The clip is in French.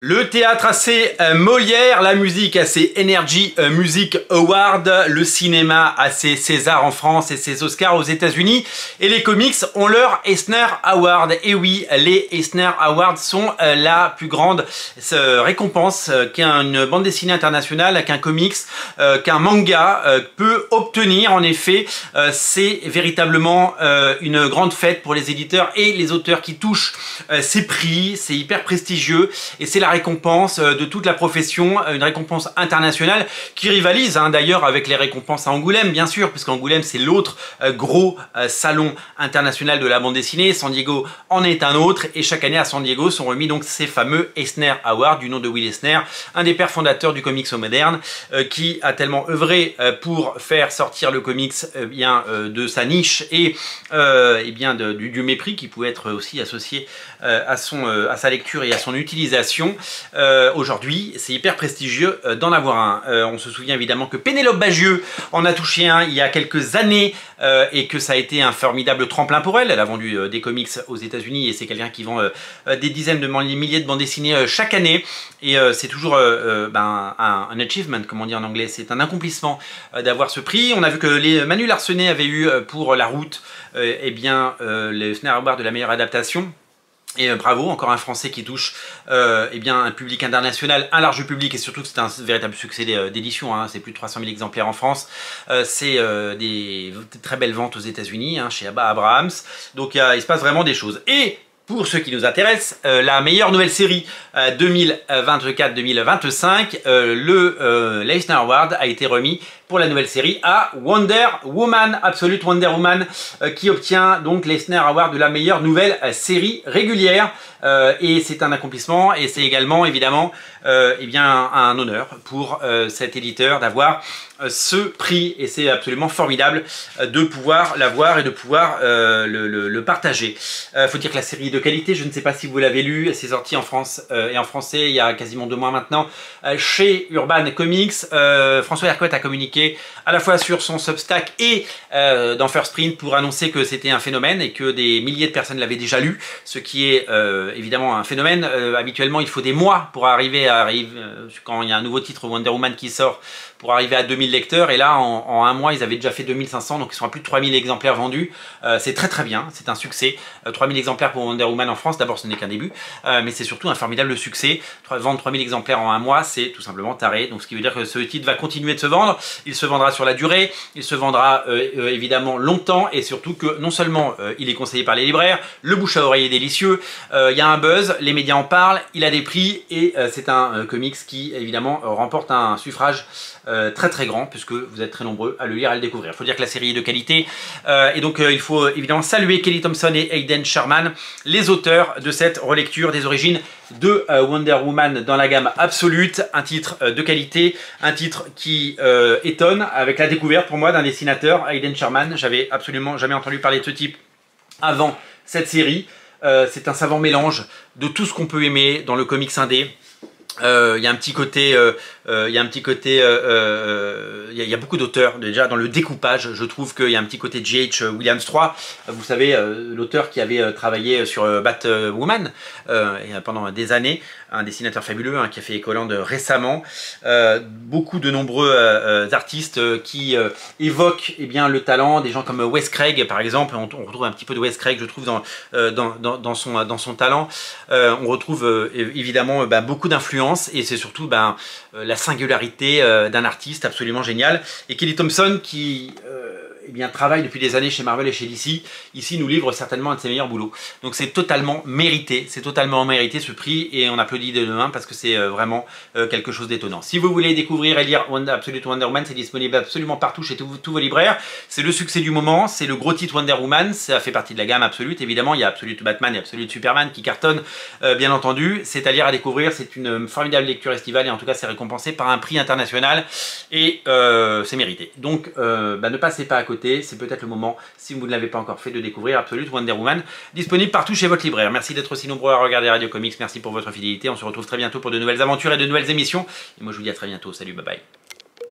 Le théâtre assez Molière, la musique assez Energy Music Award, le cinéma assez César en France et ses Oscars aux États-Unis, et les comics ont leur Eisner Award. Et oui, les Eisner Awards sont la plus grande récompense qu'une bande dessinée internationale, qu'un comics, qu'un manga peut obtenir. En effet, c'est véritablement une grande fête pour les éditeurs et les auteurs qui touchent ces prix. C'est hyper prestigieux et c'est la récompense de toute la profession, une récompense internationale qui rivalise d'ailleurs avec les récompenses à Angoulême, bien sûr, puisqu'Angoulême c'est l'autre gros salon international de la bande dessinée. San Diego en est un autre, et chaque année à San Diego sont remis donc ces fameux Eisner Awards du nom de Will Eisner, un des pères fondateurs du comics moderne, qui a tellement œuvré pour faire sortir le comics de sa niche et du mépris qui pouvait être aussi associé à sa lecture et à son utilisation. Aujourd'hui, c'est hyper prestigieux d'en avoir un. On se souvient évidemment que Pénélope Bagieux en a touché un il y a quelques années et que ça a été un formidable tremplin pour elle. Elle a vendu des comics aux États-Unis et c'est quelqu'un qui vend des dizaines de milliers de bandes dessinées chaque année. Et c'est toujours un achievement, comme on dit en anglais. C'est un accomplissement d'avoir ce prix. On a vu que les Manu Larsenet avait eu pour La Route le Eisner Award de la meilleure adaptation. Et bravo, encore un Français qui touche un public international, un large public, et surtout que c'est un véritable succès d'édition, c'est plus de 300 000 exemplaires en France, c'est des très belles ventes aux États-Unis, chez Abba Abrahams, donc il se passe vraiment des choses. Et pour ceux qui nous intéressent, la meilleure nouvelle série 2024-2025, l'Eisner Award a été remis pour la nouvelle série à Wonder Woman, Absolute Wonder Woman, qui obtient donc l'Eisner Award de la meilleure nouvelle série régulière. Et c'est un accomplissement et c'est également évidemment un honneur pour cet éditeur d'avoir ce prix, et c'est absolument formidable de pouvoir l'avoir et de pouvoir le partager. Faut dire que la série est de qualité, je ne sais pas si vous l'avez lu, c'est sorti en France et en français il y a quasiment 2 mois maintenant chez Urban Comics. François Hercouet a communiqué à la fois sur son Substack et dans First Print pour annoncer que c'était un phénomène et que des milliers de personnes l'avaient déjà lu, ce qui est évidemment un phénomène. Habituellement il faut des mois pour arriver quand il y a un nouveau titre Wonder Woman qui sort, pour arriver à 2000 lecteurs, et là en un mois ils avaient déjà fait 2500, donc ils sont à plus de 3000 exemplaires vendus. C'est très bien, c'est un succès. 3000 exemplaires pour Wonder Woman en France, d'abord ce n'est qu'un début, mais c'est surtout un formidable succès. Vendre 3000 exemplaires en un mois, c'est tout simplement taré, donc ce qui veut dire que ce titre va continuer de se vendre, il se vendra sur la durée, il se vendra évidemment longtemps, et surtout que non seulement il est conseillé par les libraires, le bouche à oreille est délicieux, il y a un buzz, les médias en parlent, il a des prix, et c'est un comics qui évidemment remporte un suffrage très grand, puisque vous êtes très nombreux à le lire, à le découvrir. Il faut dire que la série est de qualité, et donc il faut évidemment saluer Kelly Thompson et Hayden Sherman, les auteurs de cette relecture des origines de Wonder Woman dans la gamme Absolute. Un titre de qualité, un titre qui étonne, avec la découverte pour moi d'un dessinateur, Hayden Sherman. J'avais absolument jamais entendu parler de ce type avant cette série. C'est un savant mélange de tout ce qu'on peut aimer dans le comics indé. Il y a un petit côté, il y a beaucoup d'auteurs déjà dans le découpage. Je trouve qu'il y a un petit côté J.H. Williams III, vous savez, l'auteur qui avait travaillé sur Batwoman pendant des années, un dessinateur fabuleux qui a fait Écolande récemment. Beaucoup de nombreux artistes qui évoquent le talent, des gens comme Wes Craig par exemple. On retrouve un petit peu de Wes Craig, je trouve, dans son talent. On retrouve évidemment beaucoup d'influence, et c'est surtout la singularité d'un artiste absolument génial. Et Kelly Thompson qui travaille depuis des années chez Marvel et chez DC, ici nous livre certainement un de ses meilleurs boulots. Donc c'est totalement mérité ce prix, et on applaudit de demain parce que c'est vraiment quelque chose d'étonnant. Si vous voulez découvrir et lire Absolute Wonder Woman, c'est disponible absolument partout chez tous vos libraires. C'est le succès du moment, c'est le gros titre Wonder Woman, ça fait partie de la gamme Absolute. Évidemment il y a Absolute Batman et Absolute Superman qui cartonnent bien entendu. C'est à lire, à découvrir, c'est une formidable lecture estivale, et en tout cas c'est récompensé par un prix international, et c'est mérité. Donc ne passez pas à côté. C'est peut-être le moment, si vous ne l'avez pas encore fait, de découvrir Absolute Wonder Woman, disponible partout chez votre libraire. Merci d'être aussi nombreux à regarder Radio Comics, merci pour votre fidélité. On se retrouve très bientôt pour de nouvelles aventures et de nouvelles émissions. Et moi je vous dis à très bientôt. Salut, bye bye.